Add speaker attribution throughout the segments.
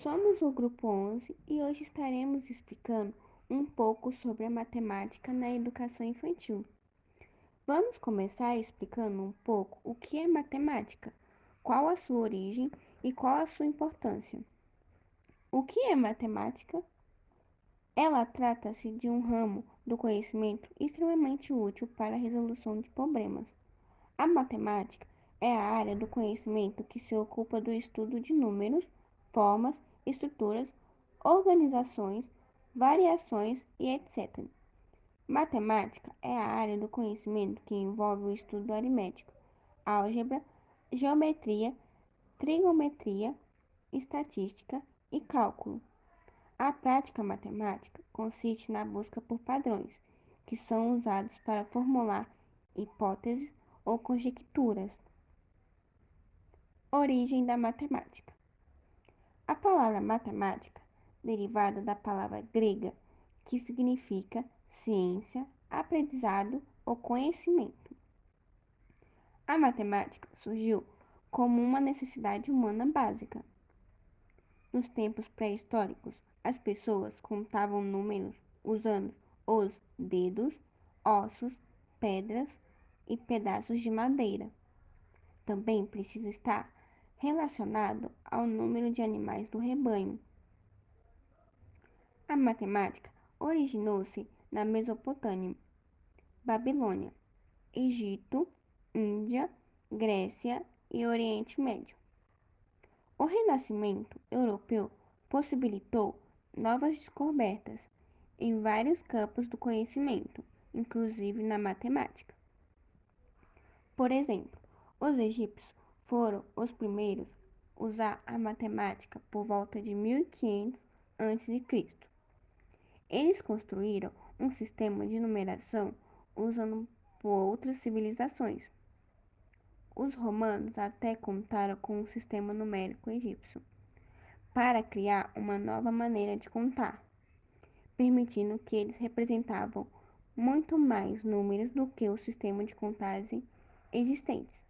Speaker 1: Somos o grupo 11 e hoje estaremos explicando um pouco sobre a matemática na educação infantil. Vamos começar explicando um pouco o que é matemática, qual a sua origem e qual a sua importância. O que é matemática? Ela trata-se de um ramo do conhecimento extremamente útil para a resolução de problemas. A matemática é a área do conhecimento que se ocupa do estudo de números, formas, estruturas, organizações, variações e etc. Matemática é a área do conhecimento que envolve o estudo aritmético, álgebra, geometria, trigonometria, estatística e cálculo. A prática matemática consiste na busca por padrões, que são usados para formular hipóteses ou conjecturas. Origem da matemática. A palavra matemática, derivada da palavra grega, que significa ciência, aprendizado ou conhecimento. A matemática surgiu como uma necessidade humana básica. Nos tempos pré-históricos, as pessoas contavam números usando os dedos, ossos, pedras e pedaços de madeira. Também precisa estar relacionado ao número de animais do rebanho. A matemática originou-se na Mesopotâmia, Babilônia, Egito, Índia, Grécia e Oriente Médio. O Renascimento europeu possibilitou novas descobertas em vários campos do conhecimento, inclusive na matemática. Por exemplo, os egípcios foram os primeiros a usar a matemática por volta de 1500 a.C. Eles construíram um sistema de numeração usando por outras civilizações. Os romanos até contaram com um sistema numérico egípcio para criar uma nova maneira de contar, permitindo que eles representavam muito mais números do que o sistema de contagem existentes.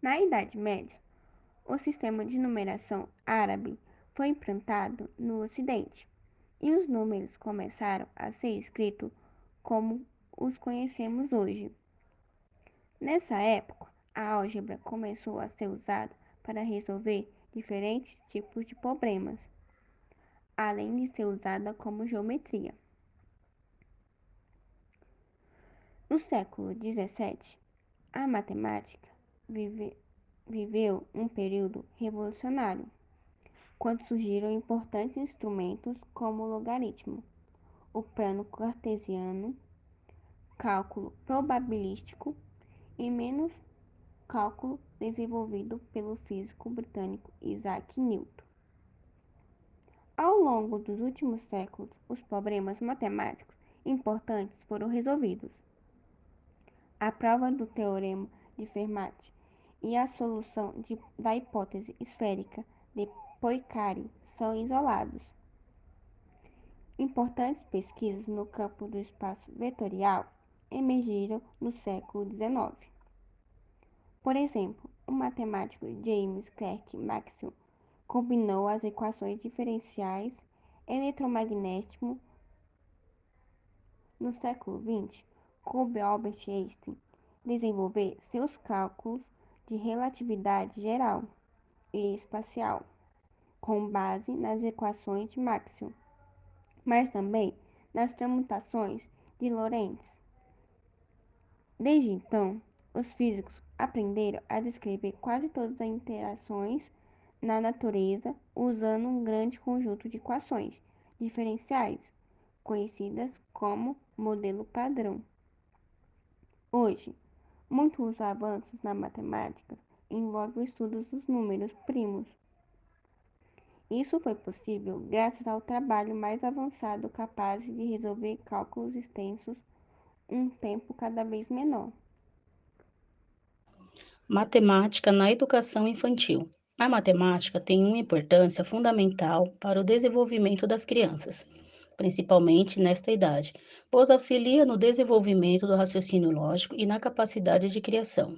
Speaker 1: Na Idade Média, o sistema de numeração árabe foi implantado no Ocidente e os números começaram a ser escritos como os conhecemos hoje. Nessa época, a álgebra começou a ser usada para resolver diferentes tipos de problemas, além de ser usada como geometria. No século XVII, a matemática viveu um período revolucionário, quando surgiram importantes instrumentos como o logaritmo, o plano cartesiano, cálculo probabilístico e menos cálculo desenvolvido pelo físico britânico Isaac Newton. Ao longo dos últimos séculos, os problemas matemáticos importantes foram resolvidos. A prova do teorema de Fermat e a solução da hipótese esférica de Poincare são isolados. Importantes pesquisas no campo do espaço vetorial emergiram no século XIX. Por exemplo, o matemático James Clerk Maxwell combinou as equações diferenciais eletromagnético. No século XX, coube a Albert Einstein desenvolver seus cálculos de relatividade geral e espacial, com base nas equações de Maxwell, mas também nas transmutações de Lorentz. Desde então, os físicos aprenderam a descrever quase todas as interações na natureza usando um grande conjunto de equações diferenciais, conhecidas como modelo padrão. Hoje, muitos avanços na matemática envolvem o estudo dos números primos. Isso foi possível graças ao trabalho mais avançado capaz de resolver cálculos extensos em um tempo cada vez menor.
Speaker 2: Matemática na educação infantil. A matemática tem uma importância fundamental para o desenvolvimento das crianças, principalmente nesta idade, pois auxilia no desenvolvimento do raciocínio lógico e na capacidade de criação.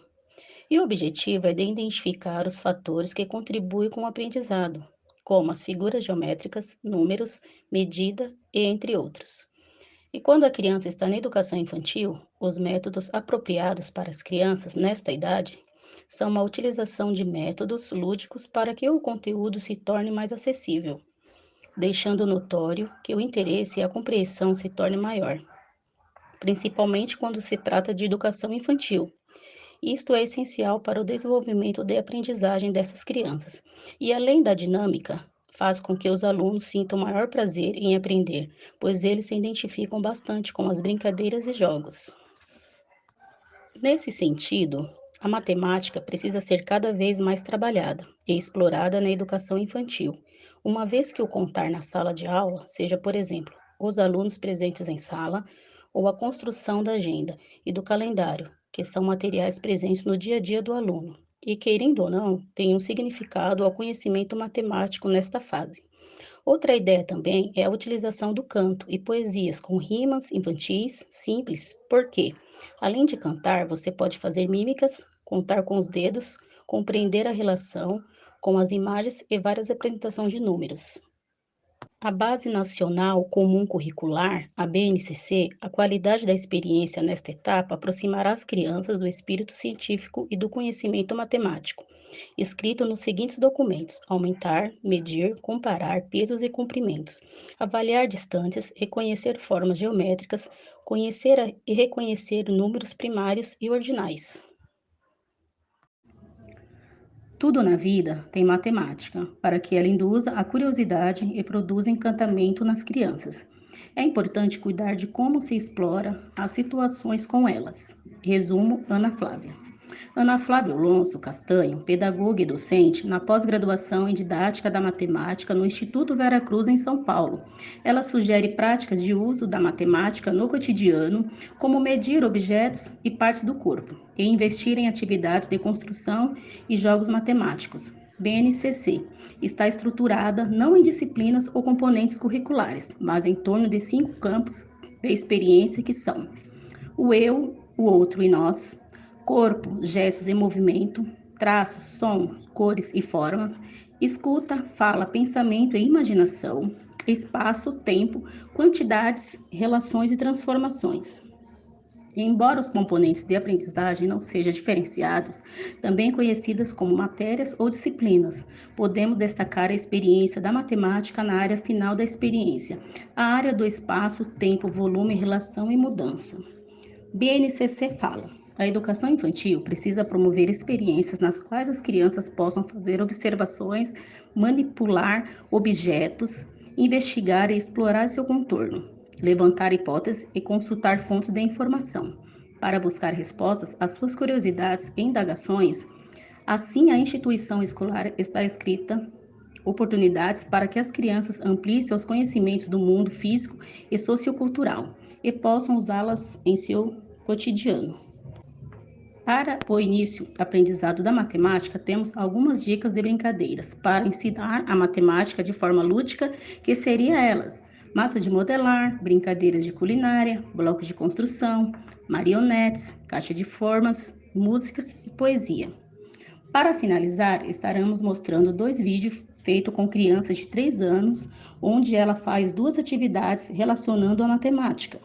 Speaker 2: E o objetivo é de identificar os fatores que contribuem com o aprendizado, como as figuras geométricas, números, medida e entre outros. E quando a criança está na educação infantil, os métodos apropriados para as crianças nesta idade são a utilização de métodos lúdicos para que o conteúdo se torne mais acessível, deixando notório que o interesse e a compreensão se torne maior, principalmente quando se trata de educação infantil. Isto é essencial para o desenvolvimento de aprendizagem dessas crianças. E além da dinâmica, faz com que os alunos sintam maior prazer em aprender, pois eles se identificam bastante com as brincadeiras e jogos. Nesse sentido, a matemática precisa ser cada vez mais trabalhada e explorada na educação infantil, uma vez que o contar na sala de aula, seja, por exemplo, os alunos presentes em sala, ou a construção da agenda e do calendário, que são materiais presentes no dia a dia do aluno, e, querendo ou não, têm um significado ao conhecimento matemático nesta fase. Outra ideia também é a utilização do canto e poesias com rimas infantis simples, porque, além de cantar, você pode fazer mímicas, contar com os dedos, compreender a relação com as imagens e várias apresentações de números. A Base Nacional Comum Curricular, a BNCC, a qualidade da experiência nesta etapa aproximará as crianças do espírito científico e do conhecimento matemático, escrito nos seguintes documentos: aumentar, medir, comparar pesos e comprimentos, avaliar distâncias, reconhecer formas geométricas, conhecer e reconhecer números primários e ordinais. Tudo na vida tem matemática, para que ela induza a curiosidade e produza encantamento nas crianças. É importante cuidar de como se explora as situações com elas. Resumo, Ana Flávia. Ana Flávia Alonso Castanho, pedagoga e docente na pós-graduação em Didática da Matemática no Instituto Vera Cruz, em São Paulo. Ela sugere práticas de uso da matemática no cotidiano, como medir objetos e partes do corpo, e investir em atividades de construção e jogos matemáticos. BNCC está estruturada não em disciplinas ou componentes curriculares, mas em torno de 5 campos de experiência que são o eu, o outro e nós, corpo, gestos e movimento, traços, sons, cores e formas, escuta, fala, pensamento e imaginação, espaço, tempo, quantidades, relações e transformações. Embora os componentes de aprendizagem não sejam diferenciados, também conhecidas como matérias ou disciplinas, podemos destacar a experiência da matemática na área final da experiência, a área do espaço, tempo, volume, relação e mudança. BNCC fala: a educação infantil precisa promover experiências nas quais as crianças possam fazer observações, manipular objetos, investigar e explorar seu contorno, levantar hipóteses e consultar fontes de informação, para buscar respostas às suas curiosidades e indagações. Assim, a instituição escolar está escrita oportunidades para que as crianças ampliem seus conhecimentos do mundo físico e sociocultural e possam usá-las em seu cotidiano. Para o início aprendizado da matemática, temos algumas dicas de brincadeiras para ensinar a matemática de forma lúdica, que seria elas: massa de modelar, brincadeiras de culinária, blocos de construção, marionetes, caixa de formas, músicas e poesia. Para finalizar, estaremos mostrando 2 vídeos feitos com crianças de 3 anos, onde ela faz 2 atividades relacionando a matemática.